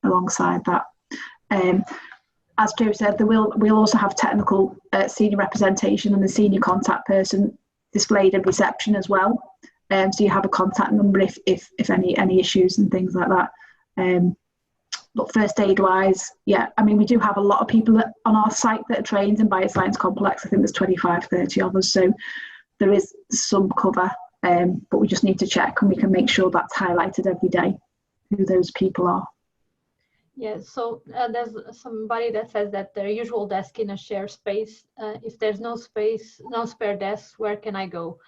alongside that. As Joe said, we'll also have technical senior representation and the senior contact person displayed in reception as well. So you have a contact number if any issues and things like that. But first aid wise, yeah, I mean, we do have a lot of people on our site that are trained in Bioscience Complex. I think there's 25, 30 of us. So there is some cover, but we just need to check and we can make sure that's highlighted every day who those people are. Yeah, so there's somebody that says that their usual desk in a shared space, if there's no space, no spare desk, where can I go?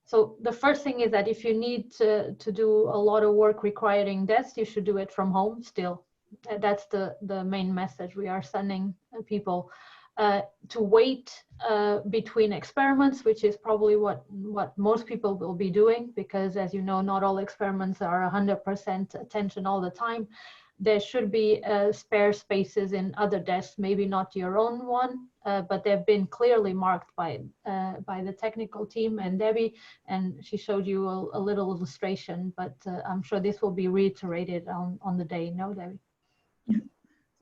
So the first thing is that if you need to do a lot of work requiring desks, you should do it from home still. That's the main message we are sending people. To wait between experiments, which is probably what most people will be doing, because as you know, not all experiments are 100% attention all the time. There should be spare spaces in other desks, maybe not your own one, but they've been clearly marked by the technical team and Debbie, and she showed you a little illustration, but I'm sure this will be reiterated on the day, no, Debbie?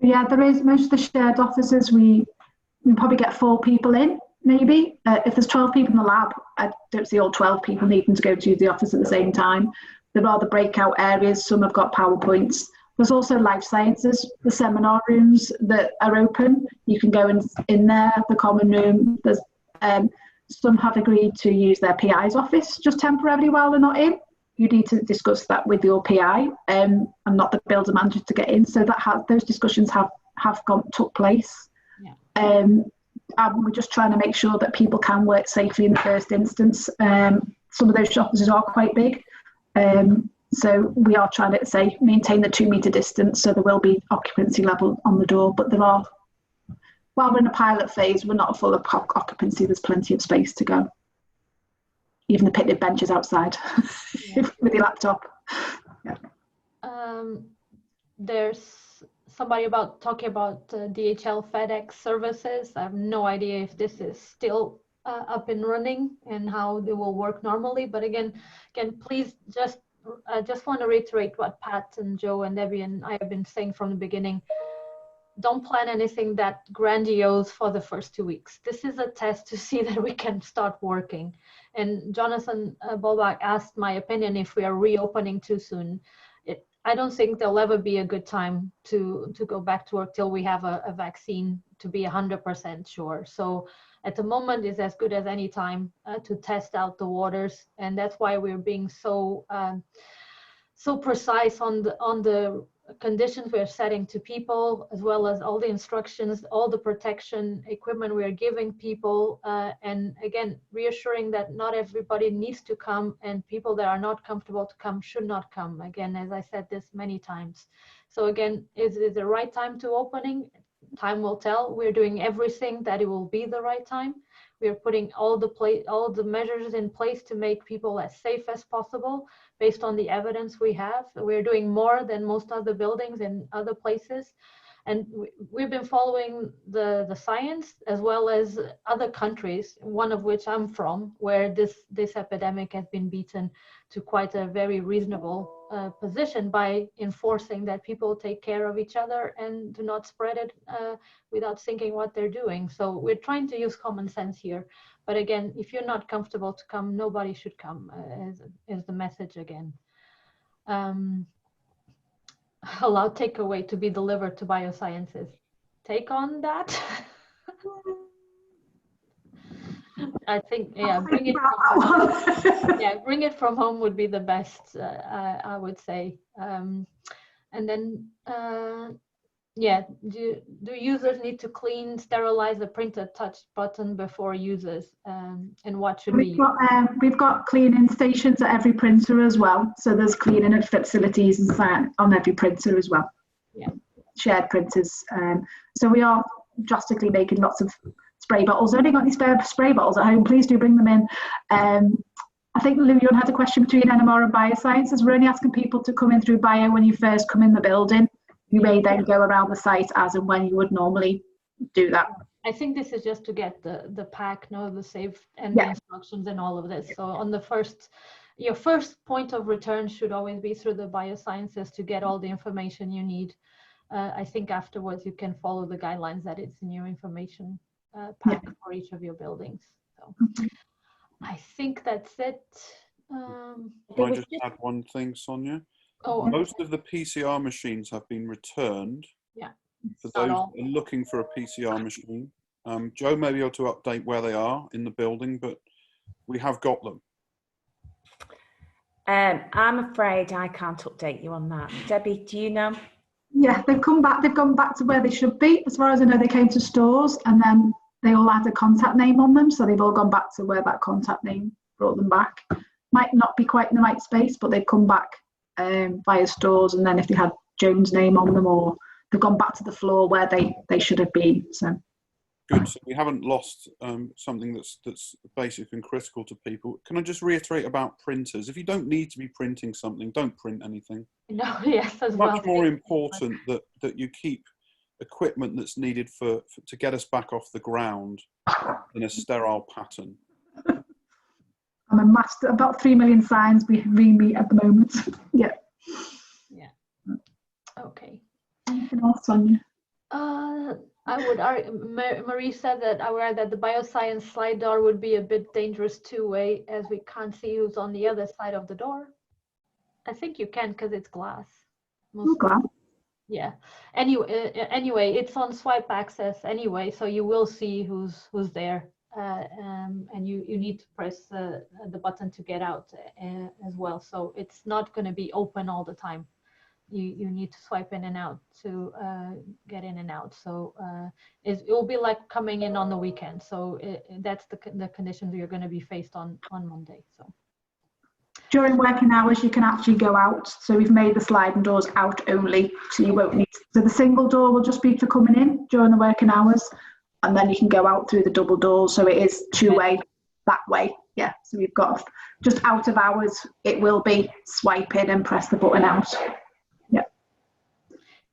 Yeah, there is most of the shared offices, we probably get 4 people in, maybe. If there's 12 people in the lab, I don't see all 12 people needing to go to the office at the same time. There are the breakout areas, some have got PowerPoints. There's also life sciences, the seminar rooms that are open. You can go in there, the common room. There's some have agreed to use their PI's office just temporarily while they're not in. You need to discuss that with your PI and not the builder manager to get in. So that those discussions have took place. Yeah. And we're just trying to make sure that people can work safely in the first instance. Some of those offices are quite big. So we are trying to maintain the 2 metre distance, so there will be occupancy level on the door, but there are while we're in a pilot phase, we're not full of occupancy. There's plenty of space to go. Even the picnic benches outside with your laptop. Yeah. There's somebody talking about DHL FedEx services. I have no idea if this is still up and running and how they will work normally. But again, please I just want to reiterate what Pat and Joe and Debbie and I have been saying from the beginning. Don't plan anything that grandiose for the first 2 weeks. This is a test to see that we can start working. And Jonathan Bolbach asked my opinion if we are reopening too soon. I don't think there'll ever be a good time to go back to work till we have a vaccine to be 100% sure. So at the moment is as good as any time to test out the waters, and that's why we're being so precise on the conditions we're setting to people, as well as all the instructions, all the protection equipment we are giving people, and again, reassuring that not everybody needs to come, and people that are not comfortable to come should not come. Again, as I said this many times. So again, is it the right time to opening? Time will tell. We're doing everything that it will be the right time. We are putting all the measures in place to make people as safe as possible based on the evidence we have. We're doing more than most other buildings in other places. And we've been following the science as well as other countries, one of which I'm from, where this epidemic has been beaten to quite a very reasonable position by enforcing that people take care of each other and do not spread it without thinking what they're doing. So we're trying to use common sense here. But again, if you're not comfortable to come, nobody should come, is the message again. Allow takeaway to be delivered to Biosciences. Take on that. I think, yeah, bring it from home. Yeah, bring it from home would be the best, I would say. And then, yeah, do users need to clean, sterilize the printed touch button before users? And what should we've got cleaning stations at every printer as well. So there's cleaning at facilities and on every printer as well. Yeah. Shared printers. So we are drastically making lots of spray bottles. Only got any spare spray bottles at home? Please do bring them in. I think Lou, you had a question between NMR and Biosciences. We're only asking people to come in through Bio when you first come in the building. You may then go around the site as and when you would normally do that. I think this is just to get the pack, the safe and the instructions and all of this. So on your first point of return should always be through the Biosciences to get all the information you need. I think afterwards you can follow the guidelines that it's in your information pack for each of your buildings. So I think that's it. Can I just add one thing, Sonia? Oh, most of the PCR machines have been returned. Yeah. For those who are looking for a PCR machine. Joe may be able to update where they are in the building, but we have got them. I'm afraid I can't update you on that. Debbie, do you know? Yeah, they've come back. They've gone back to where they should be. As far as I know, they came to stores and then they all had a contact name on them. So they've all gone back to where that contact name brought them back. Might not be quite in the right space, but they've come back via stores. And then if they had Joan's name on them, or they've gone back to the floor where they should have been. So good. So we haven't lost something that's basic and critical to people. Can I just reiterate about printers? If you don't need to be printing something, don't print anything. No, yes, as well. Much more important that you keep equipment that's needed to get us back off the ground in a sterile pattern. I'm a master. About 3 million signs we meet at the moment. Yeah. Yeah. Okay. Anything else, Sonia? I would argue, Marie said that the bioscience slide door would be a bit dangerous two-way, as we can't see who's on the other side of the door. I think you can because it's glass. Glass. Yeah. Anyway, it's on swipe access anyway, so you will see who's there, and you need to press the button to get out as well. So it's not going to be open all the time. You need to swipe in and out to get in and out. So it will be like coming in on the weekend. So that's the conditions you're going to be faced on Monday. So during working hours, you can actually go out. So we've made the sliding doors out only, so you won't need. So the single door will just be for coming in during the working hours. and then you can go out through the double doors. So it is two-way that way. Yeah, so we've got just out of hours, it will be swipe in and press the button out. Yeah.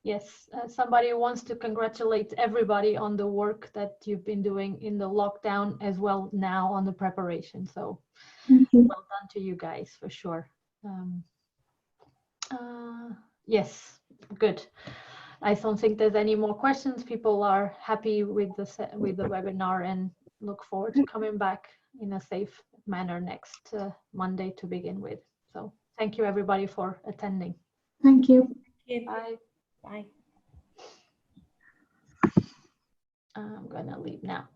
Yes, somebody wants to congratulate everybody on the work that you've been doing in the lockdown as well now on the preparation. So Thank you. well done to you guys for sure. Yes, good. I don't think there's any more questions. People are happy with the webinar and look forward to coming back in a safe manner next Monday to begin with. So thank you everybody for attending. Thank you. Bye. Bye. I'm gonna leave now.